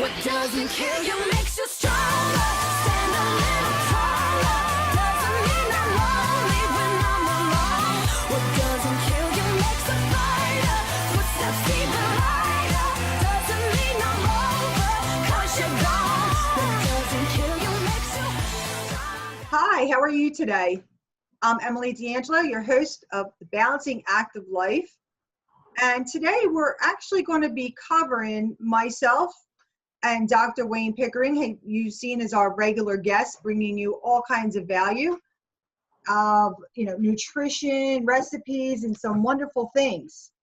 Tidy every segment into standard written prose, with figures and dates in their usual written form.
What doesn't kill you makes you stronger. Stand a little taller. Doesn't mean I'm lonely when I'm alone. What doesn't kill you makes a fighter. Footsteps even lighter. Doesn't mean I'm over, 'cause you're gone. What doesn't kill you makes you stronger. Hi, how are you today? I'm Emilie DeAngelo, your host of The Balancing Act of Life. And today we're actually going to be covering myself and Dr. Wayne Pickering, who you've seen as our regular guest, bringing you all kinds of value of, nutrition, recipes, and some wonderful things.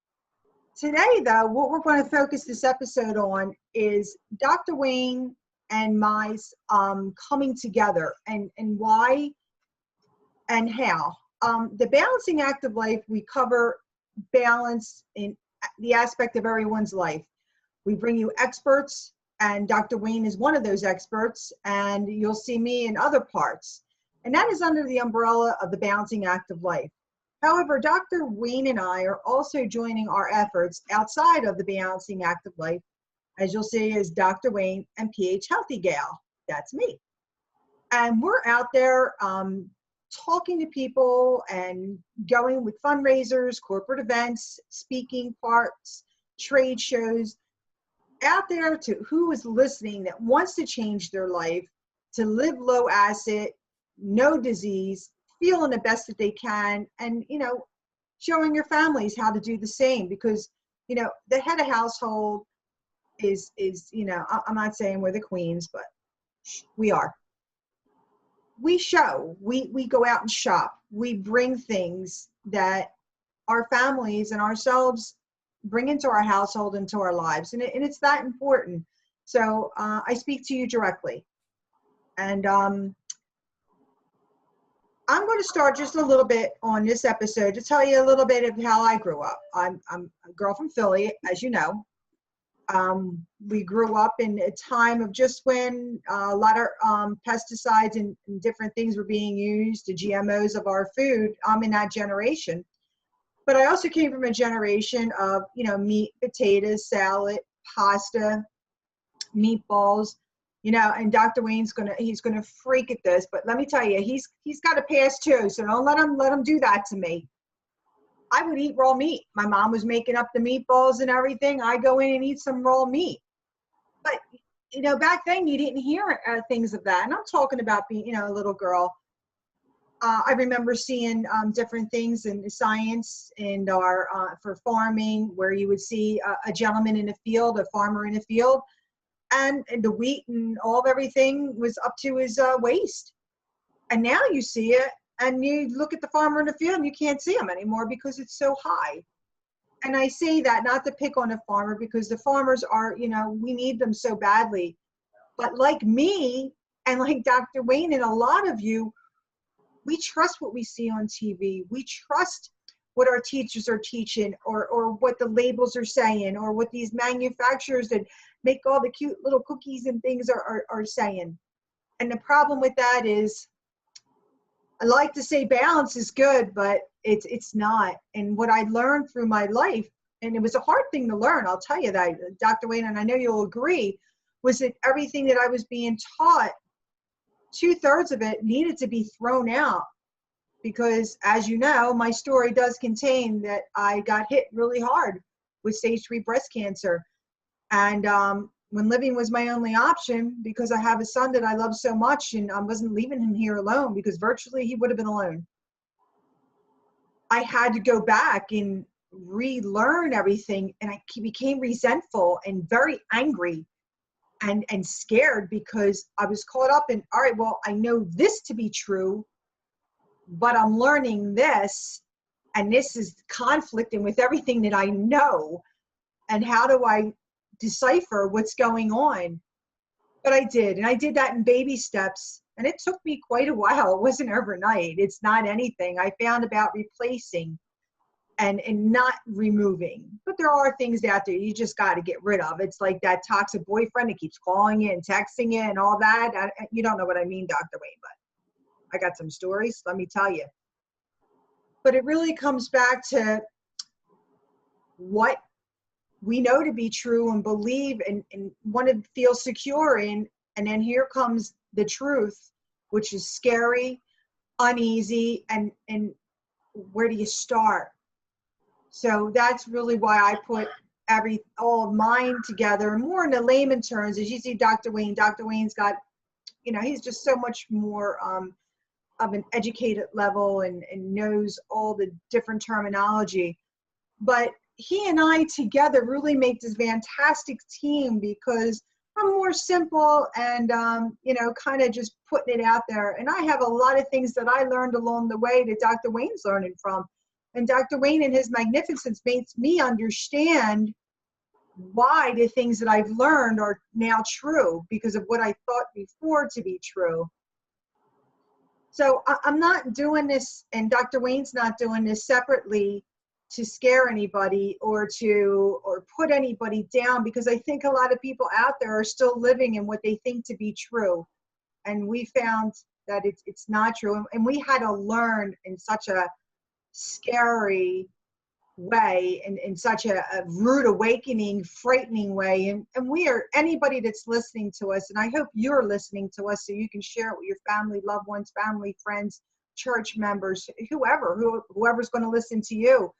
Today, though, what we're going to focus this episode on is Dr. Wayne and my coming together and why and how. The Balancing Act of Life, we cover balance in the aspect of everyone's life. We bring you experts, and Dr. Wayne is one of those experts, and you'll see me in other parts. And that is under the umbrella of the Balancing Act of Life. However, Dr. Wayne and I are also joining our efforts outside of the Balancing Act of Life, as you'll see, is Dr. Wayne and PH Healthy Gal. That's me. And we're out there talking to people and going with fundraisers, corporate events, speaking parts, trade shows, out there to who is listening that wants to change their life, to live low acid, no disease, feeling the best that they can, and, showing your families how to do the same, because, the head of household is, I'm not saying we're the queens, but we are. We show, we go out and shop. We bring things that our families and ourselves bring into our household, into our lives. And it's that important. So I speak to you directly. And I'm going to start just a little bit on this episode to tell you a little bit of how I grew up. I'm a girl from Philly, as you know. We grew up in a time of just when a lot of pesticides and different things were being used, the GMOs of our food. I'm in that generation. But I also came from a generation of, meat, potatoes, salad, pasta, meatballs, and Dr. Wayne's he's gonna freak at this, but let me tell you, he's got a past too, so don't let him do that to me. I would eat raw meat. My mom was making up the meatballs and everything. I go in and eat some raw meat. But, back then you didn't hear things of that. And I'm talking about being, a little girl. I remember seeing different things in science and for farming, where you would see a gentleman in a field, a farmer in a field, and the wheat and all of everything was up to his waist. And now you see it, and you look at the farmer in the field and you can't see him anymore because it's so high. And I say that not to pick on a farmer, because the farmers are, we need them so badly. But like me and like Dr. Wayne and a lot of you, we trust what we see on TV. We trust what our teachers are teaching, or what the labels are saying, or what these manufacturers that make all the cute little cookies and things are saying. And the problem with that is, I like to say balance is good, but it's not. And what I learned through my life, and it was a hard thing to learn, I'll tell you that, Dr. Wayne, and I know you'll agree, was that everything that I was being taught, 2/3 of it needed to be thrown out. Because, as you know, my story does contain that I got hit really hard with stage 3 breast cancer. And when living was my only option, because I have a son that I love so much, and I wasn't leaving him here alone, because virtually he would have been alone. I had to go back and relearn everything, and I became resentful and very angry and scared, because I was caught up in, all right, well, I know this to be true, but I'm learning this, and this is conflicting with everything that I know. And how do I decipher what's going on? But I did, and I did that in baby steps, and it took me quite a while. It wasn't overnight. It's not anything. I found about replacing and not removing. But there are things out there you just got to get rid of. It's like that toxic boyfriend that keeps calling you and texting you and all that. You don't know what I mean, Dr. Wayne, but I got some stories, let me tell you. But it really comes back to what we know to be true and believe and want to feel secure in. And then here comes the truth, which is scary, uneasy, and where do you start? So that's really why I put all of mine together, more in the layman terms. As you see Dr. Wayne, Dr. Wayne's got, he's just so much more of an educated level and knows all the different terminology. But he and I together really make this fantastic team because I'm more simple and, kind of just putting it out there. And I have a lot of things that I learned along the way that Dr. Wayne's learning from. And Dr. Wayne in his magnificence makes me understand why the things that I've learned are now true because of what I thought before to be true. So I'm not doing this, and Dr. Wayne's not doing this separately to scare anybody or put anybody down, because I think a lot of people out there are still living in what they think to be true. And we found that it's not true. And we had to learn in such a scary way and in such a rude awakening, frightening way. And we are, anybody that's listening to us, and I hope you're listening to us so you can share it with your family, loved ones, family, friends, church members, whoever's going to listen to you.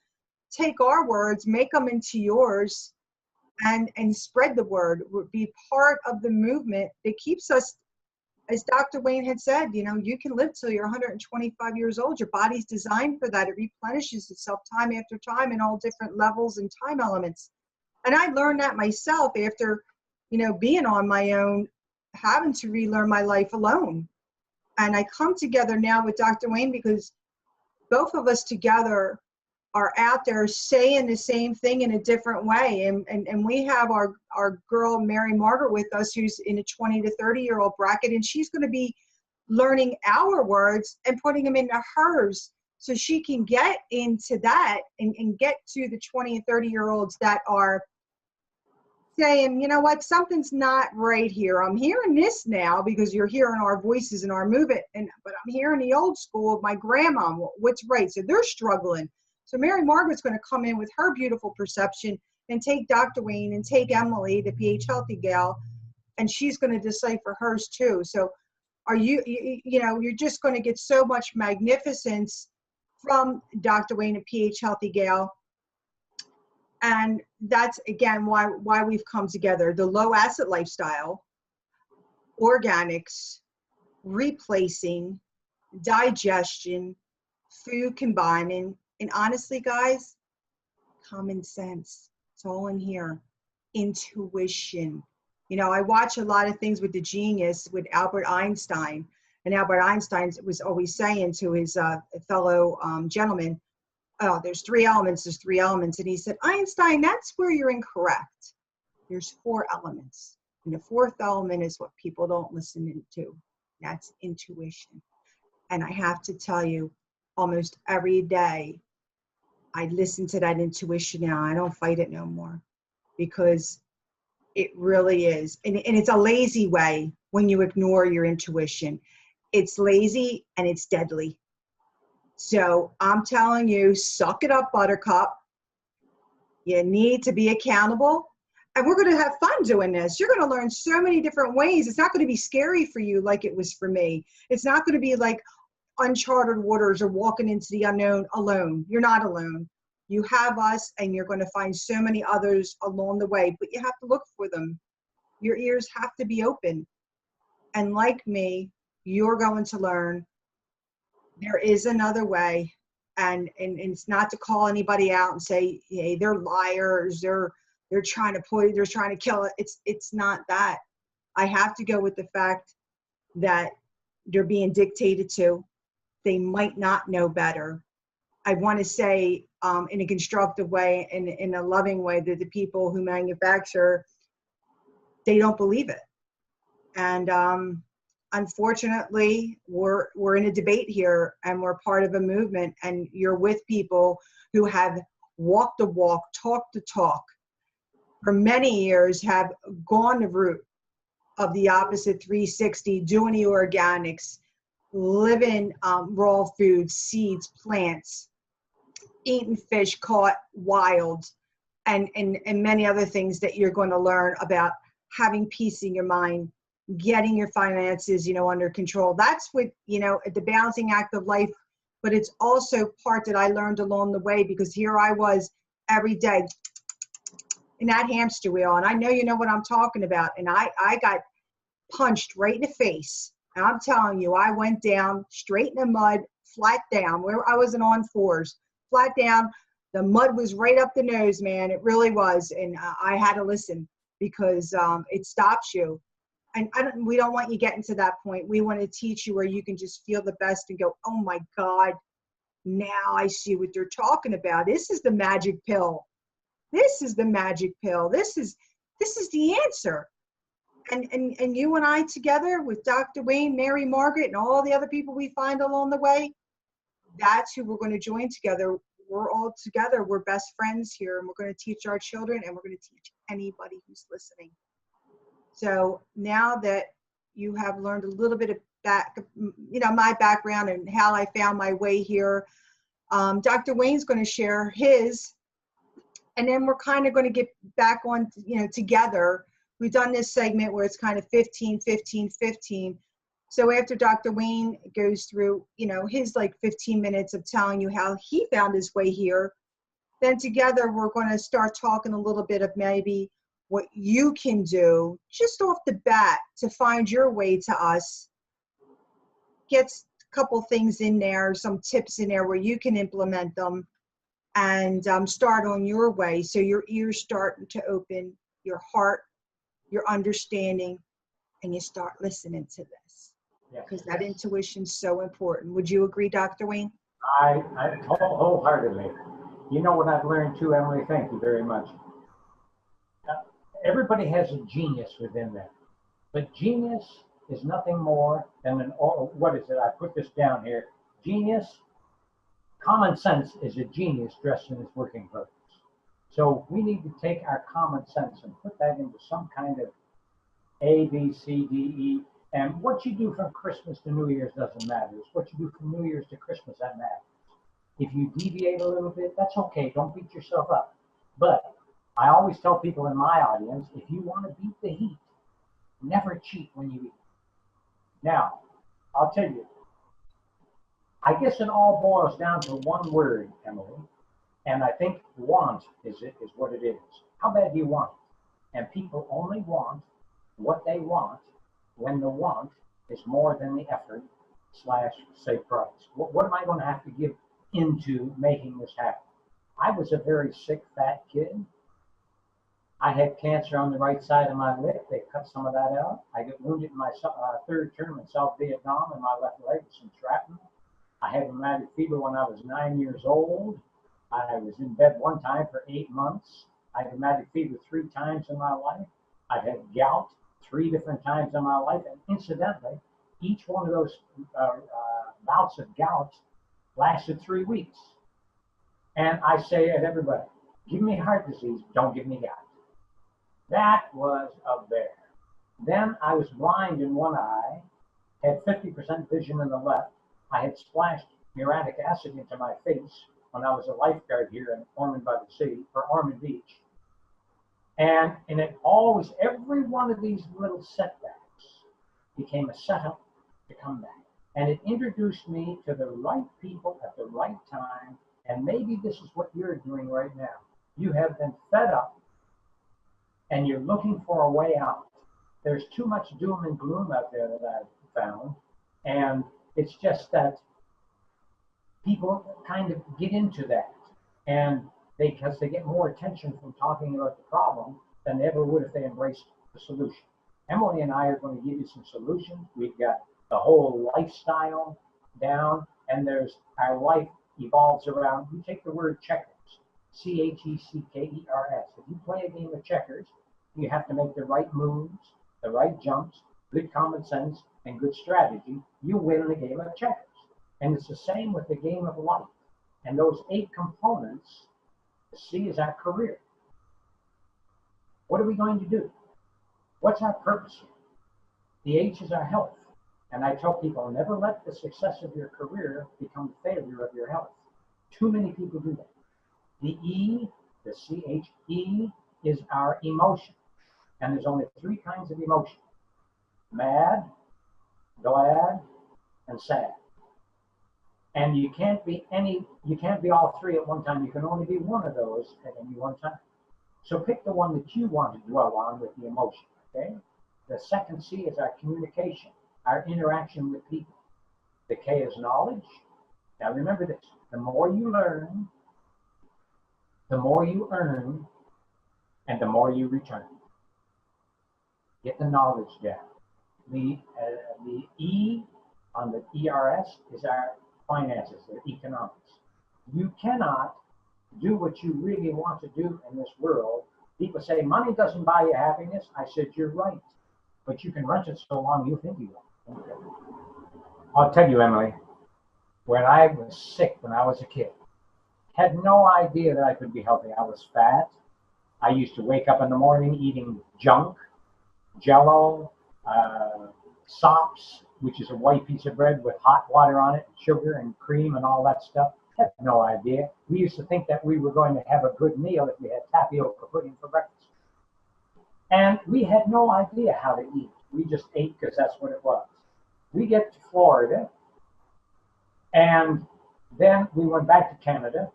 Take our words, make them into yours, and spread the word. Be part of the movement that keeps us, as Dr. Wayne had said, you can live till you're 125 years old. Your body's designed for that. It replenishes itself time after time in all different levels and time elements. And I learned that myself after, being on my own, having to relearn my life alone. And I come together now with Dr. Wayne because both of us together are out there saying the same thing in a different way. And we have our girl, Mary Margaret, with us, who's in a 20 to 30-year-old bracket, and she's going to be learning our words and putting them into hers so she can get into that and get to the 20 and 30-year-olds that are saying, what, something's not right here. I'm hearing this now because you're hearing our voices and our movement, but I'm hearing the old school of my grandma, what's right. So they're struggling. So Mary Margaret's going to come in with her beautiful perception and take Dr. Wayne and take Emilie, the pH healthy gal, and she's going to decipher hers too. So you're just going to get so much magnificence from Dr. Wayne, a pH healthy gal. And that's, again, why we've come together. The low acid lifestyle, organics, replacing, digestion, food combining, and honestly, guys, common sense. It's all in here. Intuition. I watch a lot of things with the genius with Albert Einstein. And Albert Einstein was always saying to his fellow gentleman, oh, there's three elements. And he said, Einstein, that's where you're incorrect. There's 4 elements. And the 4th element is what people don't listen to. That's intuition. And I have to tell you, almost every day, I listen to that intuition now. I don't fight it no more because it really is. And it's a lazy way when you ignore your intuition. It's lazy and it's deadly. So I'm telling you, suck it up, Buttercup. You need to be accountable. And we're going to have fun doing this. You're going to learn so many different ways. It's not going to be scary for you like it was for me. It's not going to be like uncharted waters or walking into the unknown alone. You're not alone. You have us, and you're going to find so many others along the way, but you have to look for them. Your ears have to be open. And like me, you're going to learn there is another way. And it's not to call anybody out and say, hey, they're liars, they're trying to kill it. It's not that. I have to go with the fact that they're being dictated to. They might not know better. I want to say in a constructive way and in a loving way that the people who manufacture, they don't believe it. And unfortunately, we're in a debate here, and we're part of a movement, and you're with people who have walked the walk, talked the talk, for many years have gone the route of the opposite 360, doing the organics, living raw foods, seeds, plants, eating fish caught wild, and many other things that you're going to learn about having peace in your mind, getting your finances, under control. That's what, the balancing act of life, but it's also part that I learned along the way, because here I was every day in that hamster wheel. And I know you know what I'm talking about. And I got punched right in the face. And I'm telling you, I went down straight in the mud, flat down, where I wasn't on fours, flat down. The mud was right up the nose, man. It really was. And I had to listen, because it stops you. And we don't want you getting to that point. We want to teach you where you can just feel the best and go, oh my God, now I see what they're talking about. This is the magic pill. This is the magic pill. This is the answer. And you and I together with Dr. Wayne, Mary Margaret, and all the other people we find along the way, that's who we're going to join together. We're all together. We're best friends here, and we're going to teach our children, and we're going to teach anybody who's listening. So now that you have learned a little bit of my background and how I found my way here, Dr. Wayne's going to share his, and then we're kind of going to get back on, together. We've done this segment where it's kind of 15, 15, 15. So after Dr. Wayne goes through, his 15 minutes of telling you how he found his way here, then together we're going to start talking a little bit of maybe what you can do just off the bat to find your way to us. Get a couple things in there, some tips in there where you can implement them and start on your way. So your ears start to open, your heart, your understanding, and you start listening to this. Because that intuition's so important. Would you agree, Dr. Wayne? I wholeheartedly. You know what I've learned too, Emily? Thank you very much. Everybody has a genius within them, but genius is nothing more than what is it? I put this down here. Genius, common sense is a genius dressed in its working clothes. So we need to take our common sense and put that into some kind of A, B, C, D, E. And what you do from Christmas to New Year's doesn't matter. It's what you do from New Year's to Christmas that matters. If you deviate a little bit, that's okay. Don't beat yourself up. But I always tell people in my audience, if you want to beat the heat, never cheat when you eat. Now, I'll tell you, I guess it all boils down to one word, Emily, and I think want is what it is. How bad do you want it? And people only want what they want when the want is more than the effort / say price. What am I going to have to give into making this happen? I was a very sick, fat kid. I had cancer on the right side of my lip. They cut some of that out. I got wounded in my third term in South Vietnam in my left leg with some shrapnel. I had rheumatic fever when I was 9 years old. I was in bed one time for 8 months. I had rheumatic fever 3 times in my life. I've had gout 3 different times in my life. And incidentally, each one of those bouts of gout lasted 3 weeks. And I say to everybody, give me heart disease, don't give me gout. That was a bear. Then I was blind in one eye, had 50% vision in the left. I had splashed muriatic acid into my face when I was a lifeguard here in Ormond by the Sea, or Ormond Beach. And it always, every one of these little setbacks became a setup to come back. And it introduced me to the right people at the right time. And maybe this is what you're doing right now. You have been fed up and you're looking for a way out. There's too much doom and gloom out there that I've found. And it's just that people kind of get into that. And because they get more attention from talking about the problem than they ever would if they embraced the solution. Emily and I are going to give you some solutions. We've got the whole lifestyle down, and there's our life evolves around, you take the word checkers, CHECKERS. If you play a game of checkers, you have to make the right moves, the right jumps, good common sense, and good strategy. You win the game of checkers. And it's the same with the game of life. And those 8 components, the C is our career. What are we going to do? What's our purpose here? The H is our health. And I tell people, never let the success of your career become the failure of your health. Too many people do that. The E The CHE is our emotion. And there's only 3 kinds of emotion: mad, glad, and sad. And you can't be all 3 at one time. You can only be one of those at any one time. So pick the one that you want to dwell on with the emotion, okay? The second C is our communication, our interaction with people. The K is knowledge. Now remember this: the more you learn, the more you earn, and the more you return. Get the knowledge down. The E on the ERS is our finances, or economics. You cannot do what you really want to do in this world. People say money doesn't buy you happiness. I said, you're right, but you can rent it so long you think you will. Okay. I'll tell you, Emily, when I was sick when I was a kid, had no idea that I could be healthy. I was fat. I used to wake up in the morning eating junk, Jello, sops, which is a white piece of bread with hot water on it, sugar and cream and all that stuff. Had no idea. We used to think that we were going to have a good meal if we had tapioca pudding for breakfast. And we had no idea how to eat. We just ate because that's what it was. We get to Florida, and then we went back to Canada,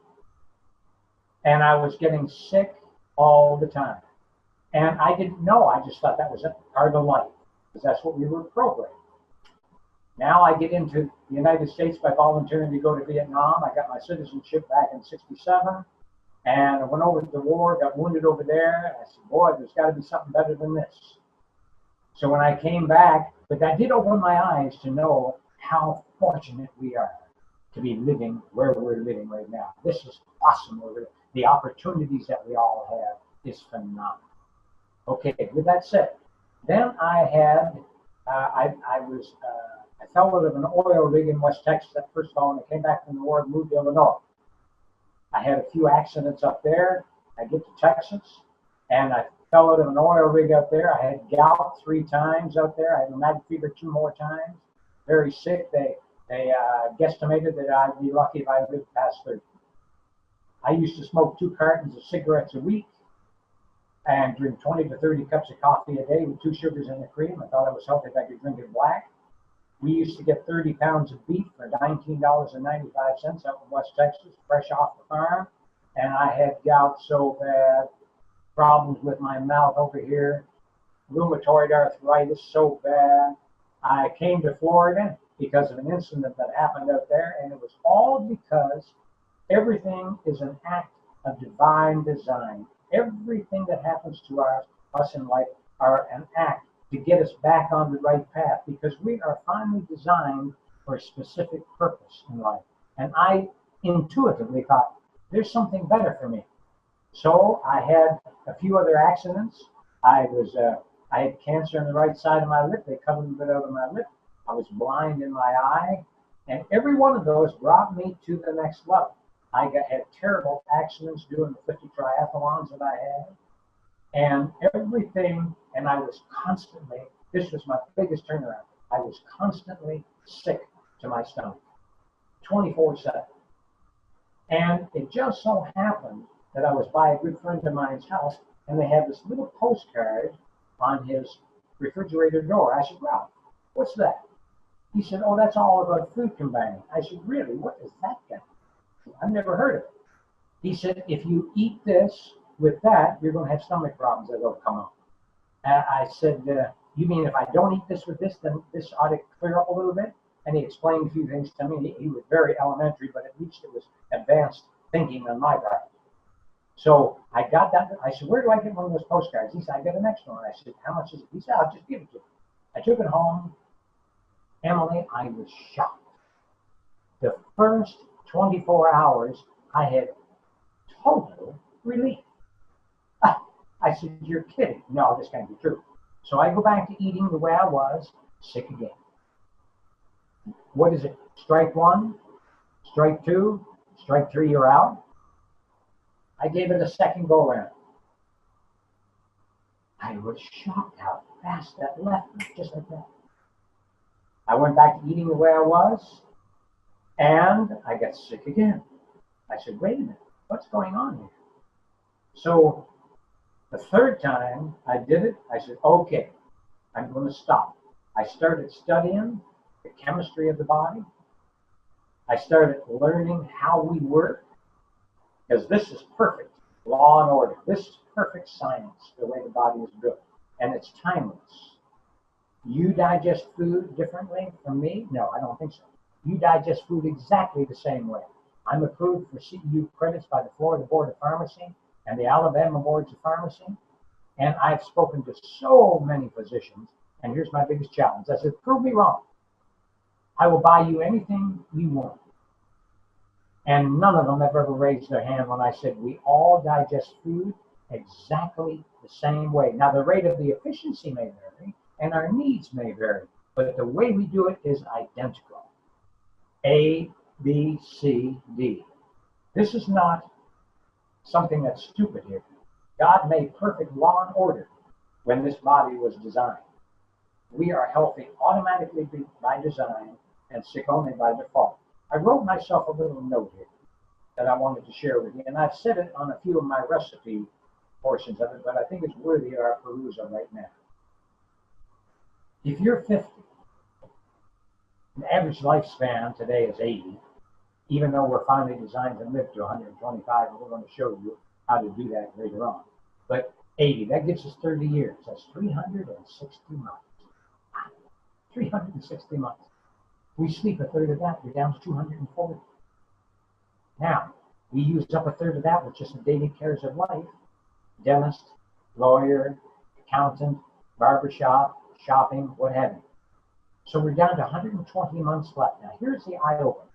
and I was getting sick all the time. And I didn't know. I just thought that was a part of life, because that's what we were programmed. Now I get into the United States by volunteering to go to Vietnam. I got my citizenship back in '67, and I went over to the war, got wounded over there. And I said, boy, there's got to be something better than this. So when I came back, but that did open my eyes to know how fortunate we are to be living where we're living right now. This is awesome. The opportunities that we all have is phenomenal. Okay, with that said, then I had, I fell out of an oil rig in West Texas. First of all, when I came back from the war, I moved to Illinois. I had a few accidents up there. I get to Texas, and I fell out of an oil rig up there. I had gout 3 times out there. I had rheumatic fever 2 more times. Very sick. They guesstimated that I'd be lucky if I lived past 30. I used to smoke 2 cartons of cigarettes a week and drink 20 to 30 cups of coffee a day with 2 sugars and a cream. I thought I was healthy if I could drink it black. We used to get 30 pounds of beef for $19.95 out in West Texas, fresh off the farm. And I had gout so bad, problems with my mouth over here, rheumatoid arthritis so bad. I came to Florida because of an incident that happened out there, and it was all because everything is an act of divine design. Everything that happens to us in life are an act to get us back on the right path, because we are finally designed for a specific purpose in life. And I intuitively thought, there's something better for me. So I had a few other accidents. I had cancer on the right side of my lip. They cut a little bit out of my lip. I was blind in my eye. And every one of those brought me to the next level. I had terrible accidents doing the 50 triathlons that I had. And everything, and I was constantly, this was my biggest turnaround. I was constantly sick to my stomach, 24/7. And it just so happened that I was by a good friend of mine's house, and they had this little postcard on his refrigerator door. I said, Ralph, what's that? He said, oh, that's all about food combining. I said, really? What is that guy? I've never heard of it. He said, if you eat this with that, you're going to have stomach problems that will come up. And I said, you mean if I don't eat this with this, then this ought to clear up a little bit? And he explained a few things to me. He was very elementary, but at least it was advanced thinking on my part. So I got that. I said, where do I get one of those postcards? He said, I got an extra one. I said, how much is it? He said, I'll just give it to you. I took it home. Emily, I was shocked. The first 24 hours, I had total relief. I said, you're kidding. No, this can't be true. So I go back to eating the way I was, sick again. What is it? Strike 1, strike 2, strike 3, you're out. I gave it a second go around. I was shocked how fast that left me, just like that. I went back to eating the way I was, and I got sick again. I said, wait a minute, what's going on here? So the third time I did it, I said, okay, I'm going to stop. I started studying the chemistry of the body. I started learning how we work, because this is perfect law and order. This is perfect science, the way the body is built, and it's timeless. You digest food differently from me? No, I don't think so. You digest food exactly the same way. I'm approved for CEU credits by the Florida Board of Pharmacy and the Alabama Boards of Pharmacy, and I've spoken to so many physicians, and here's my biggest challenge. I said, prove me wrong. I will buy you anything you want. And none of them have ever raised their hand when I said we all digest food exactly the same way. Now, the rate of the efficiency may vary, and our needs may vary, but the way we do it is identical. A, B, C, D. This is not something that's stupid here. God made perfect law and order when this body was designed. We are healthy automatically by design and sick only by default. I wrote myself a little note here that I wanted to share with you, and I've said it on a few of my recipe portions of it, but I think it's worthy of our perusal right now. If you're 50, the average lifespan today is 80, even though we're finally designed to live to 125, and we're going to show you how to do that later on. But 80, that gives us 30 years. That's 360 months. 360 months. We sleep a third of that, we're down to 240. Now, we use up a third of that with just the daily cares of life. Dentist, lawyer, accountant, barbershop, shopping, what have you. So we're down to 120 months left. Now, here's the eye-opener.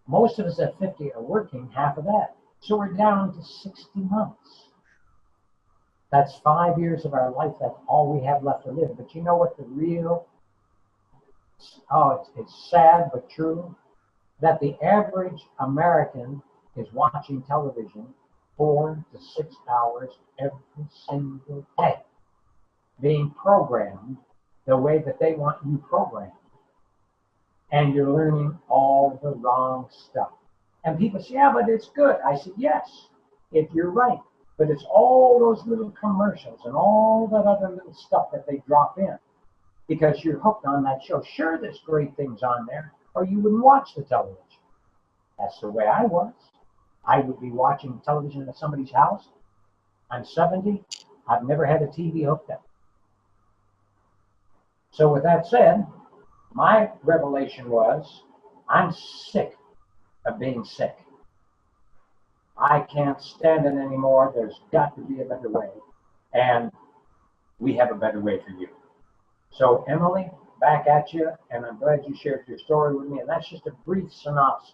Most of us at 50 are working half of that. So we're down to 60 months. That's 5 years of our life. That's all we have left to live. But you know what the real, it's sad but true, that the average American is watching television 4 to 6 hours every single day, being programmed the way that they want you programmed. And you're learning all the wrong stuff. And people say, yeah, but it's good. I said, yes, if you're right. But it's all those little commercials and all that other little stuff that they drop in because you're hooked on that show. Sure, there's great things on there, or you wouldn't watch the television. That's the way I was. I would be watching television at somebody's house. I'm 70. I've never had a TV hooked up. So with that said, my revelation was, I'm sick of being sick. I can't stand it anymore. There's got to be a better way. And we have a better way for you. So Emilie, back at you, and I'm glad you shared your story with me. And that's just a brief synopsis.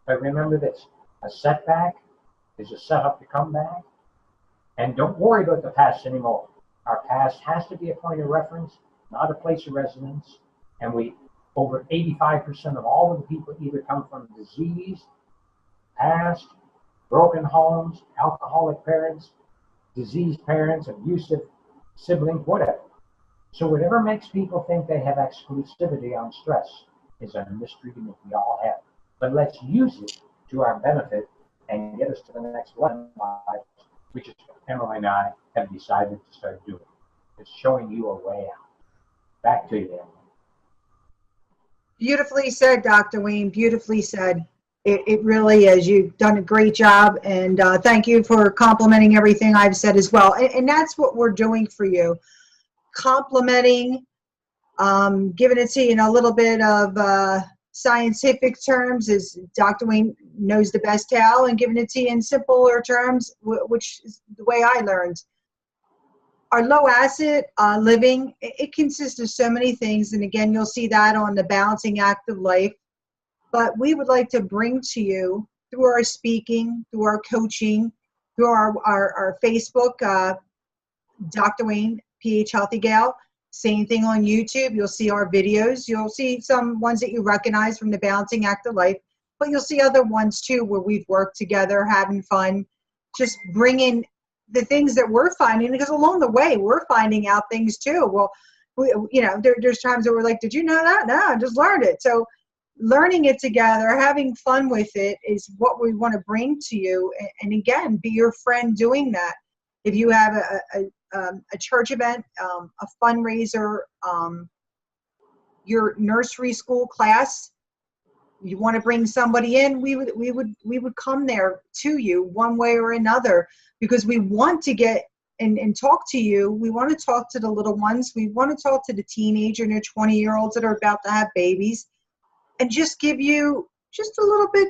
But remember this, a setback is a setup to come back. And don't worry about the past anymore. Our past has to be a point of reference, not a place of residence. And over 85% of all of the people either come from disease, past, broken homes, alcoholic parents, diseased parents, abusive siblings, whatever. So whatever makes people think they have exclusivity on stress is a mystery to me. We all have. But let's use it to our benefit and get us to the next level, which is what Emilie and I have decided to start doing. It's showing you a way out. Back to you, Emilie. Beautifully said, Dr. Wayne. Beautifully said. It really is. You've done a great job, and thank you for complimenting everything I've said as well. And that's what we're doing for you, complimenting, giving it to you in a little bit of scientific terms, as Dr. Wayne knows the best how, and giving it to you in simpler terms, which is the way I learned. Our low acid living, it consists of so many things, and again, you'll see that on the Balancing Act of Life. But we would like to bring to you, through our speaking, through our coaching, through our Facebook, Dr. Wayne, PH Healthy Gal. Same thing on YouTube. You'll see our videos. You'll see some ones that you recognize from the Balancing Act of Life, but you'll see other ones too where we've worked together, having fun, just bringing the things that we're finding, because along the way we're finding out things too. Well, there's times that we're like, did you know that? No, I just learned it. So learning it together, having fun with it is what we want to bring to you. And again, be your friend doing that. If you have a church event, a fundraiser, your nursery school class, you want to bring somebody in, we would come there to you one way or another, because we want to get and talk to you. We want to talk to the little ones. We want to talk to the teenager and their 20-year-olds that are about to have babies, and just give you just a little bit,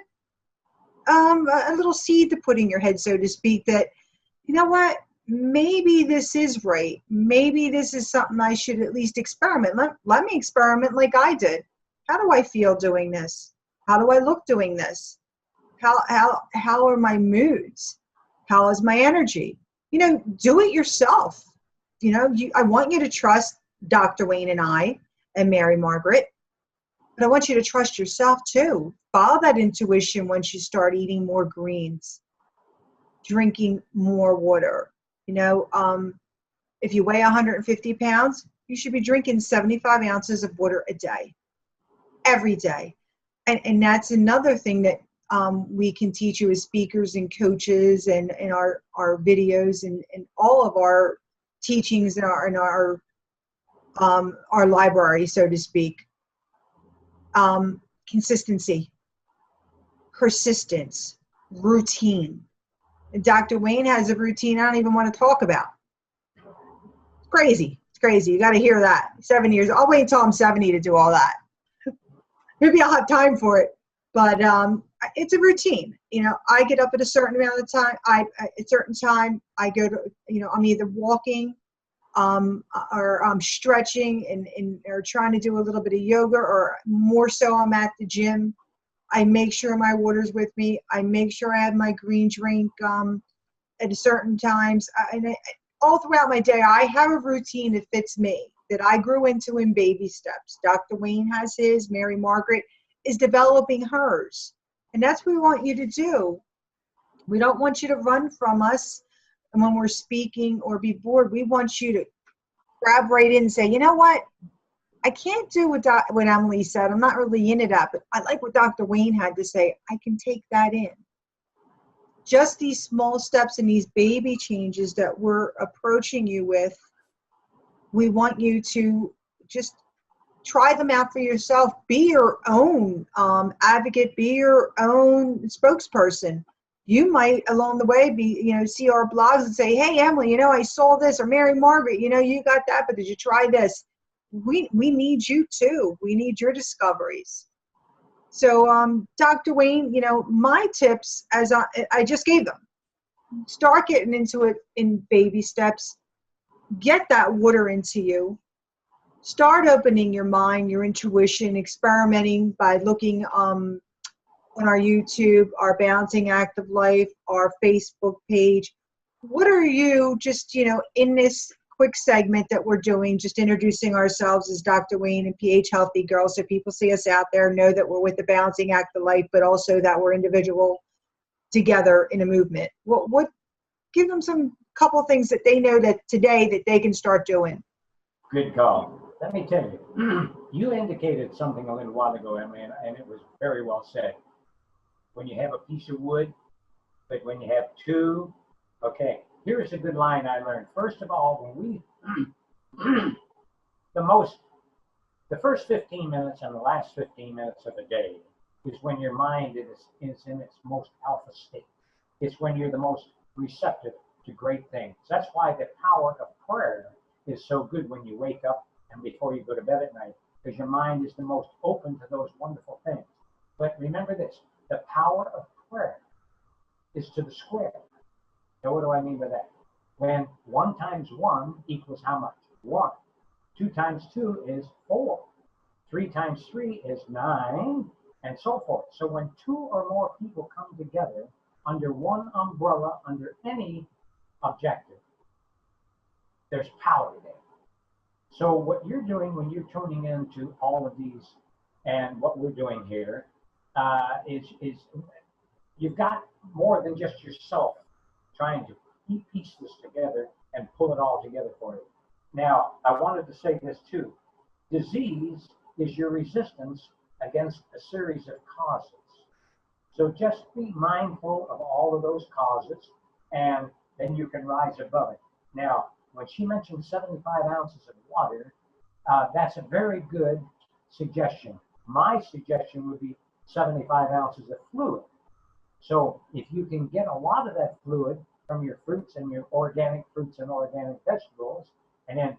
a little seed to put in your head, so to speak, that, you know what, maybe this is right. Maybe this is something I should at least experiment. Let me experiment like I did. How do I feel doing this? How do I look doing this? How are my moods? How is my energy? You know, do it yourself. You know, I want you to trust Dr. Wayne and I and Mary Margaret, but I want you to trust yourself too. Follow that intuition once you start eating more greens, drinking more water. You know, if you weigh 150 pounds, you should be drinking 75 ounces of water a day, every day. And that's another thing that we can teach you as speakers and coaches, and in our videos and all of our teachings in our library, so to speak. Consistency, persistence, routine. And Dr. Wayne has a routine I don't even want to talk about. It's crazy. It's crazy. You got to hear that. 7 years. I'll wait until I'm 70 to do all that. Maybe I'll have time for it, but it's a routine. You know, I get up at a certain amount of time. At a certain time, I go to, you know, I'm either walking, or I'm stretching or trying to do a little bit of yoga, or more so I'm at the gym. I make sure my water's with me. I make sure I have my green drink at certain times. All throughout my day, I have a routine that fits me, that I grew into in baby steps. Dr. Wayne has his. Mary Margaret is developing hers. And that's what we want you to do. We don't want you to run from us and when we're speaking or be bored. We want you to grab right in and say, you know what? I can't do what Emilie said. I'm not really into that, but I like what Dr. Wayne had to say. I can take that in. Just these small steps and these baby changes that we're approaching you with, we want you to just try them out for yourself. Be your own advocate. Be your own spokesperson. You might along the way see our blogs and say, hey, Emilie, I saw this, or Mary Margaret, you got that, but did you try this? We need you too. We need your discoveries. So Dr. Wayne, my tips, as I just gave them, start getting into it in baby steps. Get that water into you. Start opening your mind, your intuition, experimenting by looking on our YouTube, our Balancing Active Life, our Facebook page. What are you just, in this quick segment that we're doing, just introducing ourselves as Dr. Wayne and PH Healthy Girls, so people see us out there, know that we're with the Balancing Active Life, but also that we're individual together in a movement. What give them some couple things that they know that today that they can start doing. Good call. Let me tell you, you indicated something a little while ago, Emilie, and it was very well said. When you have a piece of wood, but when you have two, okay, here's a good line I learned. First of all, when we, the first 15 minutes and the last 15 minutes of a day is when your mind is in its most alpha state. It's when you're the most receptive to great things. That's why the power of prayer is so good when you wake up and before you go to bed at night, because your mind is the most open to those wonderful things. But remember this, the power of prayer is to the square. Now, what do I mean by that? When 1 times 1 equals how much? 1. 2 times 2 is 4. 3 times 3 is 9, and so forth. So when 2 or more people come together under one umbrella, under any objective, there's power there. So what you're doing when you're tuning into all of these and what we're doing here is you've got more than just yourself trying to piece this together and pull it all together for you. Now, I wanted to say this too. Disease is your resistance against a series of causes. So just be mindful of all of those causes, and then you can rise above it. Now, when she mentioned 75 ounces of water, that's a very good suggestion. My suggestion would be 75 ounces of fluid. So if you can get a lot of that fluid from your fruits and your organic fruits and organic vegetables, and then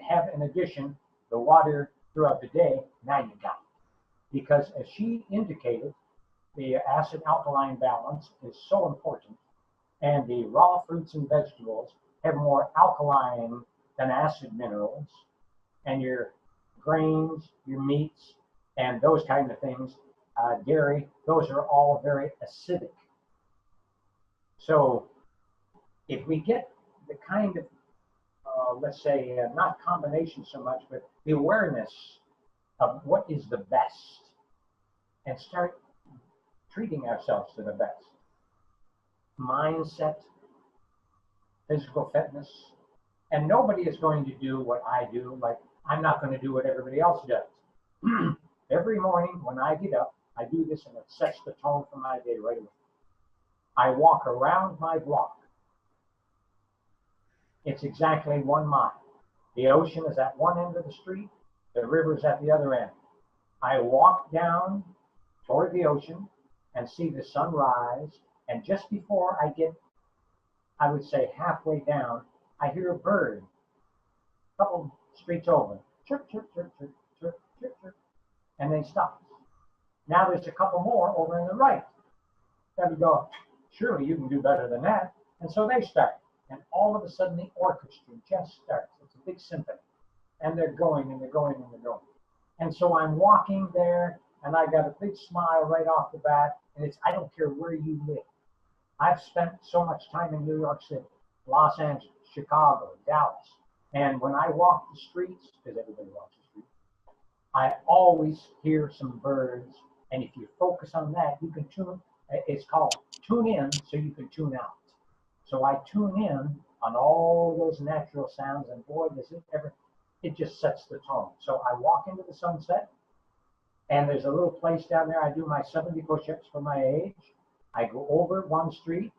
have in addition the water throughout the day, now you got it. Because as she indicated, the acid alkaline balance is so important, and the raw fruits and vegetables have more alkaline than acid minerals, and your grains, your meats, and those kind of things, dairy, those are all very acidic. So if we get the kind of, let's say, not combination so much, but the awareness of what is the best, and start treating ourselves to the best. Mindset, physical fitness, and nobody is going to do what I do. Like, I'm not going to do what everybody else does. Every morning when I get up, I do this, and it sets the tone for my day right away. I walk around my block. It's exactly 1 mile. The ocean is at one end of the street. The river is at the other end. I walk down toward the ocean and see the sun rise. And just before I get, I would say, halfway down, I hear a bird a couple streets over. Chirp, chirp, chirp, chirp, chirp, chirp, chirp. And then stops. Now there's a couple more over on the right. Then we go, surely you can do better than that. And so they start. And all of a sudden the orchestra just starts. It's a big symphony. And they're going and they're going and they're going. And so I'm walking there, and I got a big smile right off the bat. And it's, I don't care where you live. I've spent so much time in New York City, Los Angeles, Chicago, Dallas. And when I walk the streets, because everybody walks the streets, I always hear some birds. And if you focus on that, you can tune. It's called tune in so you can tune out. So I tune in on all those natural sounds, and boy, does it ever, it just sets the tone. So I walk into the sunset, and there's a little place down there. I do my 70 push-ups for my age. I go over one street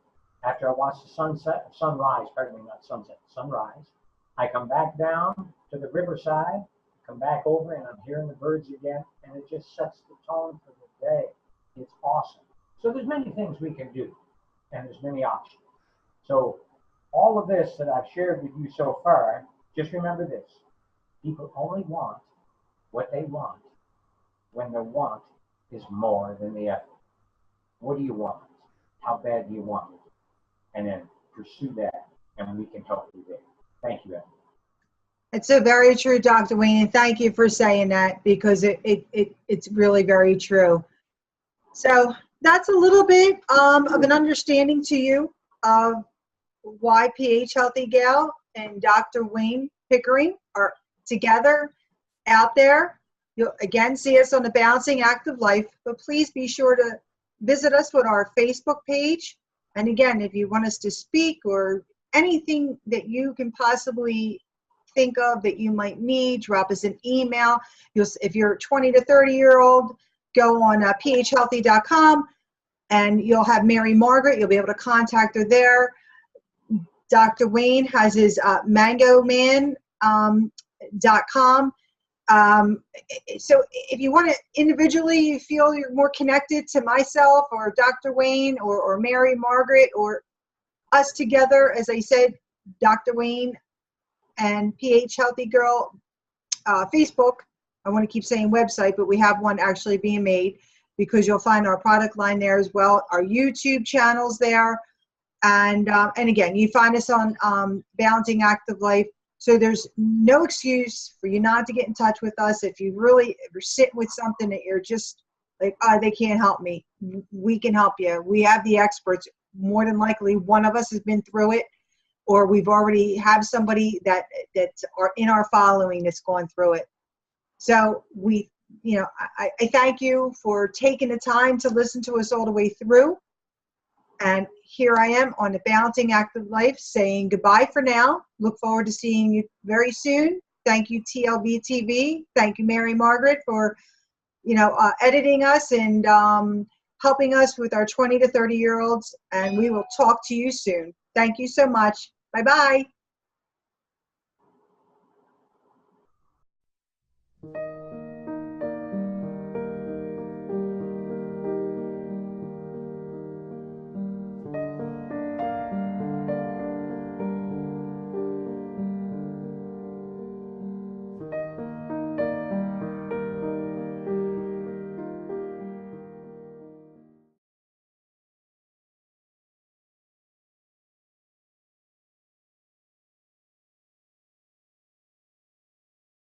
after I watch the sunrise, pardon me, not sunset, sunrise. I come back down to the riverside, come back over, and I'm hearing the birds again, and it just sets the tone for the day. It's awesome. So there's many things we can do, and there's many options. So all of this that I've shared with you so far, just remember this. People only want what they want when the want is more than the effort. What do you want? How bad do you want it? And then pursue that, and we can help you there. Thank you, Emilie. It's so very true, Dr. Wayne, and thank you for saying that, because it's really very true. So that's a little bit of an understanding to you of why PH Healthy Gal and Dr. Wayne Pickering are together out there. You'll again see us on the Balancing Active Life, but please be sure to visit us on our Facebook page. And again, if you want us to speak or anything that you can possibly think of that you might need, drop us an email. If you're 20 to 30-year-old, go on phhealthy.com, and you'll have Mary Margaret. You'll be able to contact her there. Dr. Wayne has his mangoman.com. So if you want to individually, you feel you're more connected to myself or Dr. Wayne or Mary Margaret or us together, as I said, Dr. Wayne and PH Healthy Girl Facebook. I want to keep saying website, but we have one actually being made, because you'll find our product line there as well, our YouTube channels there. And again, you find us on Balancing Active Life. So there's no excuse for you not to get in touch with us. If you're sitting with something that you're just like, oh, they can't help me, we can help you. We have the experts. More than likely, one of us has been through it, or we've already have somebody that are in our following that's gone through it. So I thank you for taking the time to listen to us all the way through. And here I am on the Balancing Active Life saying goodbye for now. Look forward to seeing you very soon. Thank you, TLBTV. Thank you, Mary Margaret, for editing us and helping us with our 20 to 30-year-olds. And we will talk to you soon. Thank you so much. Bye-bye.